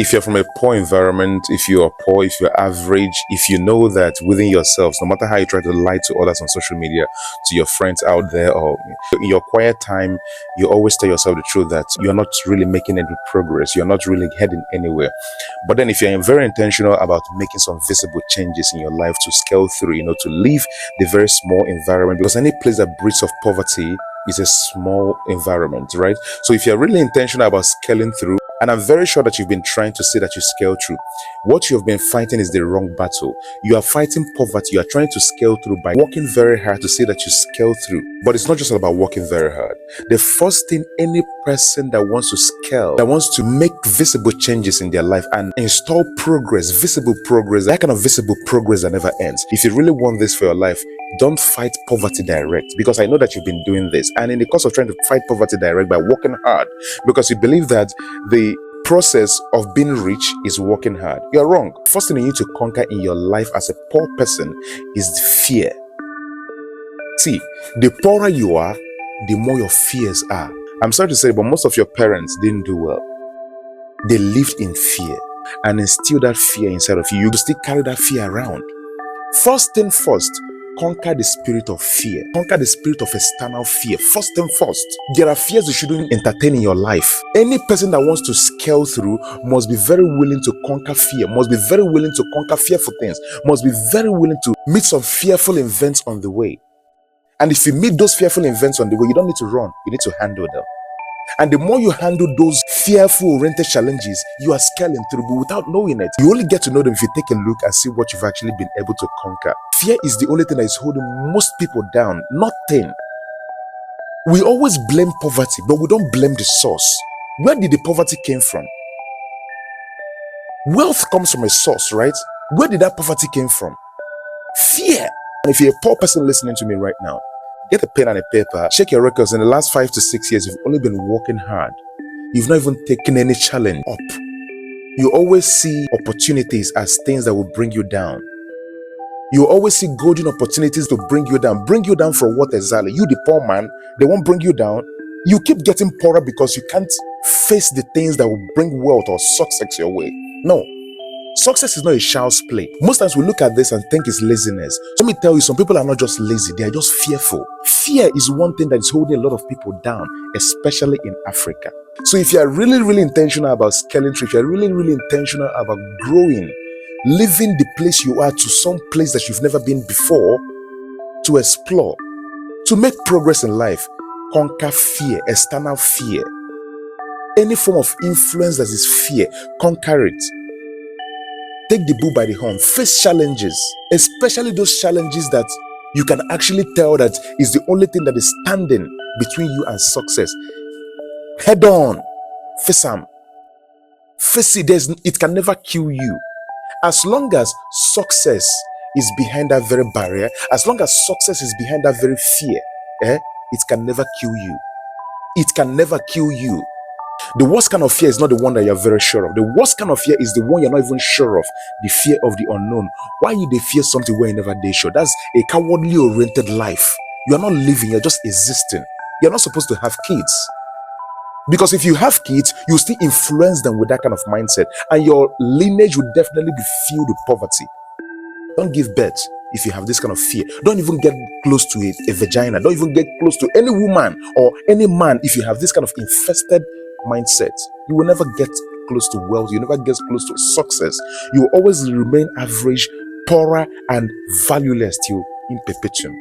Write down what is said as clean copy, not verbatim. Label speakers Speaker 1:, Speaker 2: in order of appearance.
Speaker 1: If you're from a poor environment, if you are poor, if you're average, if you know that within yourselves, no matter how you try to lie to others on social media, to your friends out there, or in your quiet time, you always tell yourself the truth that you're not really making any progress, you're not really heading anywhere. But then if you're very intentional about making some visible changes in your life to scale through, to leave the very small environment, because any place that breeds of poverty is a small environment, right? So if you're really intentional about scaling through, and I'm very sure that you've been trying to say that you scale through, what you've been fighting is the wrong battle. You are fighting poverty. You are trying to scale through by working very hard to say that you scale through. But it's not just about working very hard. The first thing any person that wants to scale, that wants to make visible changes in their life and install progress, visible progress, that kind of visible progress that never ends. If you really want this for your life, don't fight poverty direct, because I know that you've been doing this. And in the course of trying to fight poverty direct by working hard, because you believe that the process of being rich is working hard, you're wrong. First thing you need to conquer in your life as a poor person is fear. See, the poorer you are, the more your fears are. I'm sorry to say, but most of your parents didn't do well. They lived in fear and instilled that fear inside of you. You still carry that fear around. First thing first, conquer the spirit of fear. Conquer the spirit of external fear. First thing first. There are fears you shouldn't entertain in your life. Any person that wants to scale through must be very willing to conquer fear, must be very willing to conquer fearful things, must be very willing to meet some fearful events on the way. And if you meet those fearful events on the way, you don't need to run, you need to handle them. And the more you handle those fearful oriented challenges, you are scaling through, but without knowing it. You only get to know them if you take a look and see what you've actually been able to conquer. Fear is the only thing that is holding most people down. Nothing. We always blame poverty, but we don't blame the source. Where did the poverty came from? Wealth comes from a source, right? Where did that poverty came from? Fear. And if you're a poor person listening to me right now, get a pen and a paper, check your records. In the last 5 to 6 years, you've only been working hard. You've not even taken any challenge up. You always see opportunities as things that will bring you down. You always see golden opportunities to bring you down. Bring you down for what exactly? You, the poor man, they won't bring you down. You keep getting poorer because you can't face the things that will bring wealth or success your way. No. Success is not a child's play. Most times we look at this and think it's laziness. Let me tell you, some people are not just lazy, they are just fearful. Fear is one thing that is holding a lot of people down, especially in Africa. So if you are really, really intentional about scaling through, if you are really, really intentional about growing, leaving the place you are to some place that you've never been before, to explore, to make progress in life, conquer fear, external fear. Any form of influence that is fear, conquer it. Take the bull by the horn, face challenges, especially those challenges that you can actually tell that is the only thing that is standing between you and success. Head on, face them. Face it, it can never kill you. As long as success is behind that very barrier, as long as success is behind that very fear, it can never kill you. It can never kill you. The worst kind of fear is not the one that you're very sure of. The worst kind of fear is the one you're not even sure of. The fear of the unknown. Why you they fear something where you never did sure? That's a cowardly oriented life. You are not living, you're just existing. You're not supposed to have kids. Because if you have kids, you still influence them with that kind of mindset. And your lineage will definitely be filled with poverty. Don't give birth if you have this kind of fear. Don't even get close to a vagina. Don't even get close to any woman or any man if you have this kind of infested mindset. You will never get close to wealth. You never get close to success. You will always remain average, poorer, and valueless till in perpetuum.